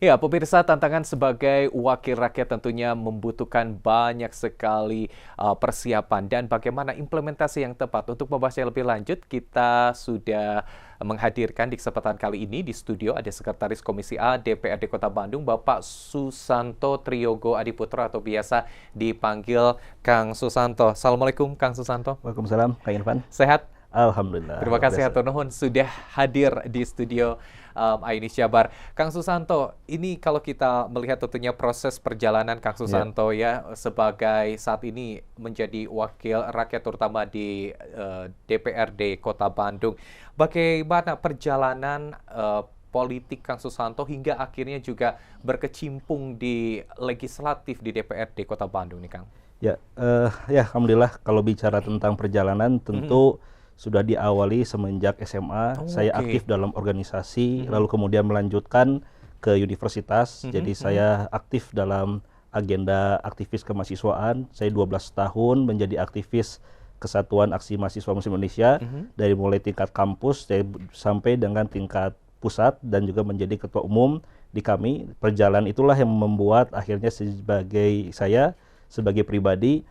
Ya, pemirsa, tantangan sebagai wakil rakyat tentunya membutuhkan banyak sekali persiapan dan bagaimana implementasi yang tepat. Untuk membahasnya lebih lanjut, kita sudah menghadirkan di kesempatan kali ini di studio ada Sekretaris Komisi A DPRD Kota Bandung, Bapak Susanto Triyogo Adiputro atau biasa dipanggil Kang Susanto. Assalamualaikum, Kang Susanto. Waalaikumsalam, Kang Irfan. Sehat? Alhamdulillah. Terima kasih Hatur Nuhun sudah hadir di studio Aini Syabar. Kang Susanto, ini kalau kita melihat tentunya proses perjalanan Kang Susanto ya sebagai saat ini menjadi wakil rakyat terutama di DPRD Kota Bandung. Bagaimana perjalanan politik Kang Susanto hingga akhirnya juga berkecimpung di legislatif di DPRD Kota Bandung nih, Kang? Ya, alhamdulillah kalau bicara tentang perjalanan tentu sudah diawali semenjak SMA. Saya aktif dalam organisasi, lalu kemudian melanjutkan ke universitas. Jadi saya aktif dalam agenda aktivis kemahasiswaan. Saya 12 tahun menjadi aktivis Kesatuan Aksi Mahasiswa Muslim Indonesia dari mulai tingkat kampus sampai dengan tingkat pusat dan juga menjadi ketua umum di kami. Perjalanan itulah yang membuat akhirnya saya sebagai pribadi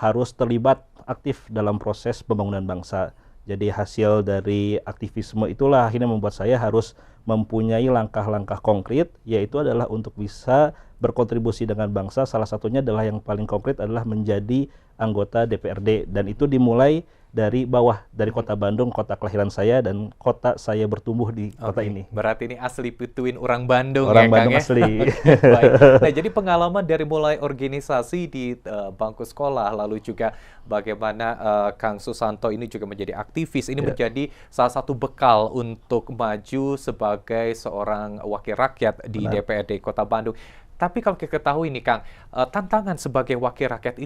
harus terlibat aktif dalam proses pembangunan bangsa. Jadi hasil dari aktivisme itulah akhirnya membuat saya harus mempunyai langkah-langkah konkret, yaitu adalah untuk bisa berkontribusi dengan bangsa. Salah satunya adalah yang paling konkret adalah menjadi anggota DPRD, dan itu dimulai dari bawah, dari Kota Bandung, kota kelahiran saya dan kota saya bertumbuh di kota ini. Berarti ini asli pituin orang Bandung orang ya, Bandung Kang, asli. ya? Baik. Nah, jadi pengalaman dari mulai organisasi di bangku sekolah, lalu juga bagaimana Kang Susanto ini juga menjadi aktivis, ini menjadi salah satu bekal untuk maju sebagai seorang wakil rakyat di DPRD Kota Bandung. Tapi kalau kita ketahui nih, Kang, tantangan sebagai wakil rakyat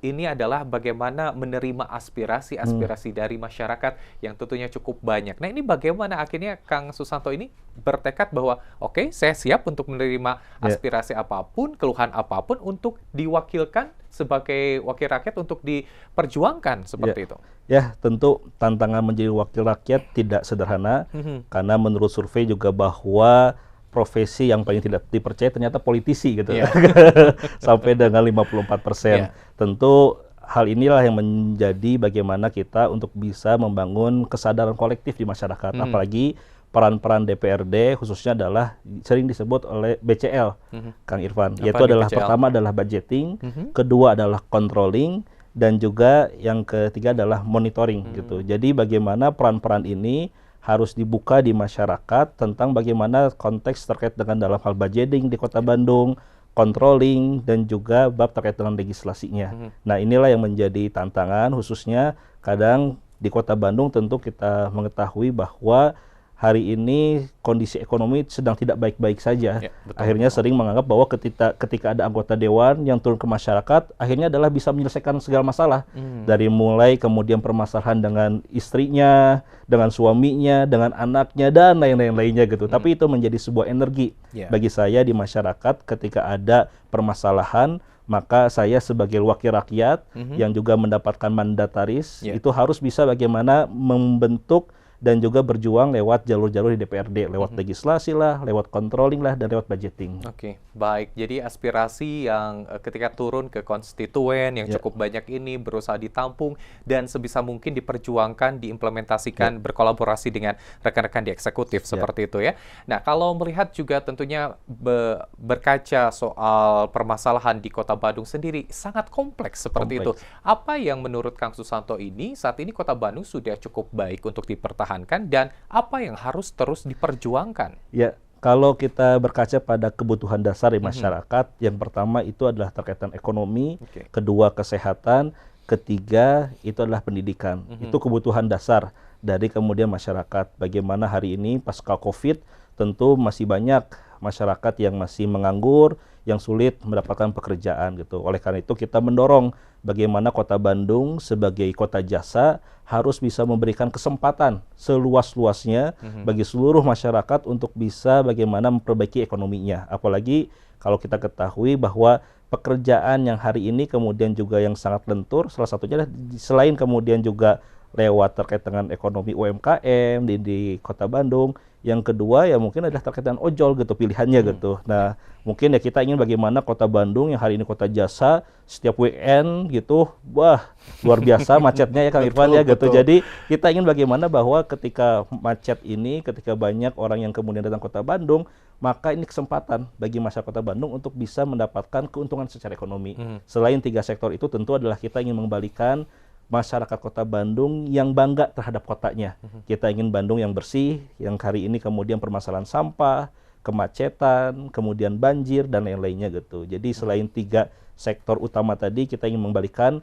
ini adalah bagaimana menerima aspirasi dari masyarakat yang tentunya cukup banyak. Nah, ini bagaimana akhirnya Kang Susanto ini bertekad bahwa oke, saya siap untuk menerima aspirasi apapun, keluhan apapun untuk diwakilkan sebagai wakil rakyat untuk diperjuangkan seperti itu. Ya, tentu tantangan menjadi wakil rakyat tidak sederhana karena menurut survei juga bahwa profesi yang paling tidak dipercaya ternyata politisi gitu. Sampai dengan 54%. Tentu hal inilah yang menjadi bagaimana kita untuk bisa membangun kesadaran kolektif di masyarakat. Apalagi peran-peran DPRD khususnya adalah sering disebut oleh BCL, Kang Irfan. Yaitu adalah BCL? Pertama adalah budgeting, kedua adalah controlling, dan juga yang ketiga adalah monitoring gitu. Jadi bagaimana peran-peran ini harus dibuka di masyarakat tentang bagaimana konteks terkait dengan dalam hal budgeting di Kota Bandung, controlling, dan juga bab terkait dengan legislasinya. Nah, inilah yang menjadi tantangan khususnya kadang di Kota Bandung. Tentu kita mengetahui bahwa hari ini kondisi ekonomi sedang tidak baik-baik saja. Akhirnya sering menganggap bahwa ketika ada anggota dewan yang turun ke masyarakat, akhirnya adalah bisa menyelesaikan segala masalah. Dari mulai kemudian permasalahan dengan istrinya, dengan suaminya, dengan anaknya, dan lain-lainnya gitu. Tapi itu menjadi sebuah energi bagi saya di masyarakat ketika ada permasalahan, maka saya sebagai wakil rakyat yang juga mendapatkan mandataris, itu harus bisa bagaimana membentuk dan juga berjuang lewat jalur-jalur di DPRD, lewat legislasi lah, lewat controlling lah, dan lewat budgeting. Oke, baik. Jadi aspirasi yang ketika turun ke konstituen yang cukup banyak ini berusaha ditampung dan sebisa mungkin diperjuangkan, diimplementasikan, berkolaborasi dengan rekan-rekan di eksekutif seperti itu ya. Nah, kalau melihat juga tentunya berkaca soal permasalahan di Kota Bandung sendiri sangat kompleks seperti itu. Apa yang menurut Kang Susanto ini saat ini Kota Bandung sudah cukup baik untuk dipertahankan dan apa yang harus terus diperjuangkan? Ya, kalau kita berkaca pada kebutuhan dasar di masyarakat, yang pertama itu adalah terkaitan ekonomi, kedua kesehatan, ketiga itu adalah pendidikan. Itu kebutuhan dasar dari kemudian masyarakat. Bagaimana hari ini pasca COVID, tentu masih banyak masyarakat yang masih menganggur, yang sulit mendapatkan pekerjaan gitu. Oleh karena itu kita mendorong bagaimana Kota Bandung sebagai kota jasa harus bisa memberikan kesempatan seluas-luasnya bagi seluruh masyarakat untuk bisa bagaimana memperbaiki ekonominya. Apalagi kalau kita ketahui bahwa pekerjaan yang hari ini kemudian juga yang sangat lentur, salah satunya adalah selain kemudian juga lewat terkait dengan ekonomi UMKM di Kota Bandung. Yang kedua ya mungkin adalah terkait dengan ojol gitu pilihannya gitu. Nah, mungkin ya kita ingin bagaimana Kota Bandung yang hari ini kota jasa, setiap weekend gitu, wah luar biasa macetnya ya Kang Irfan ya gitu. Betul. Jadi kita ingin bagaimana bahwa ketika macet ini, ketika banyak orang yang kemudian datang Kota Bandung, maka ini kesempatan bagi masyarakat Kota Bandung untuk bisa mendapatkan keuntungan secara ekonomi. Selain 3 sektor itu tentu adalah kita ingin mengembalikan masyarakat Kota Bandung yang bangga terhadap kotanya. Kita ingin Bandung yang bersih, yang hari ini kemudian permasalahan sampah, kemacetan, kemudian banjir, dan lain-lainnya gitu. Jadi selain 3 sektor utama tadi, kita ingin mengembalikan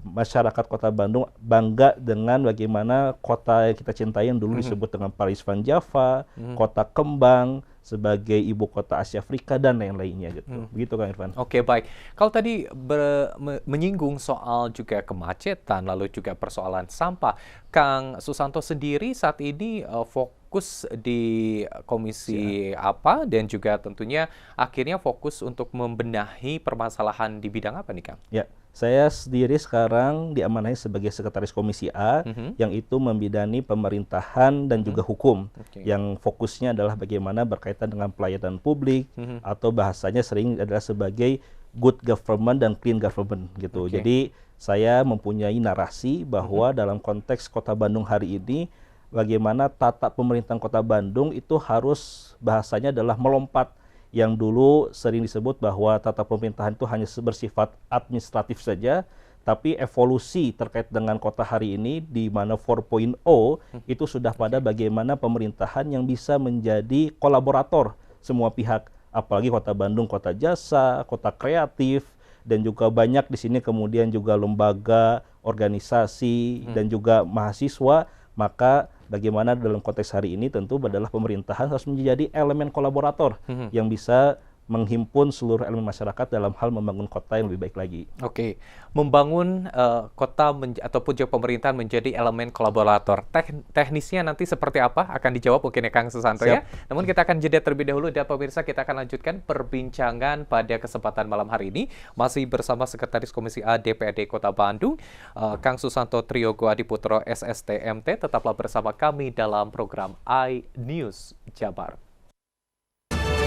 masyarakat Kota Bandung bangga dengan bagaimana kota yang kita cintai yang dulu disebut dengan Paris Van Java, kota kembang, sebagai ibu kota Asia Afrika dan lain-lainnya gitu. Begitu Kang Irfan. Oke, baik. Kalau tadi menyinggung soal juga kemacetan, lalu juga persoalan sampah, Kang Susanto sendiri saat ini fokus di komisi apa dan juga tentunya akhirnya fokus untuk membenahi permasalahan di bidang apa nih, Kang? Ya, saya sendiri sekarang diamanahi sebagai sekretaris komisi A yang itu membidani pemerintahan dan juga hukum. Yang fokusnya adalah bagaimana berkaitan dengan pelayanan publik atau bahasanya sering adalah sebagai good government dan clean government gitu. Jadi saya mempunyai narasi bahwa dalam konteks Kota Bandung hari ini bagaimana tata pemerintahan Kota Bandung itu harus bahasanya adalah melompat. Yang dulu sering disebut bahwa tata pemerintahan itu hanya bersifat administratif saja, tapi evolusi terkait dengan kota hari ini di mana 4.0 itu sudah pada bagaimana pemerintahan yang bisa menjadi kolaborator semua pihak, apalagi Kota Bandung kota jasa, kota kreatif, dan juga banyak di sini kemudian juga lembaga, organisasi, dan juga mahasiswa. Maka bagaimana dalam konteks hari ini tentu adalah pemerintahan harus menjadi elemen kolaborator yang bisa menghimpun seluruh elemen masyarakat dalam hal membangun kota yang lebih baik lagi. Oke, membangun kota ataupun juga pemerintahan menjadi elemen kolaborator. Teknisnya nanti seperti apa? Akan dijawab mungkin ya Kang Susanto ya. Namun kita akan jeda terlebih dahulu dan pemirsa kita akan lanjutkan perbincangan pada kesempatan malam hari ini. Masih bersama Sekretaris Komisi A DPRD Kota Bandung, Kang Susanto Triogo Adiputro SSTMT. Tetaplah bersama kami dalam program iNews Jabar.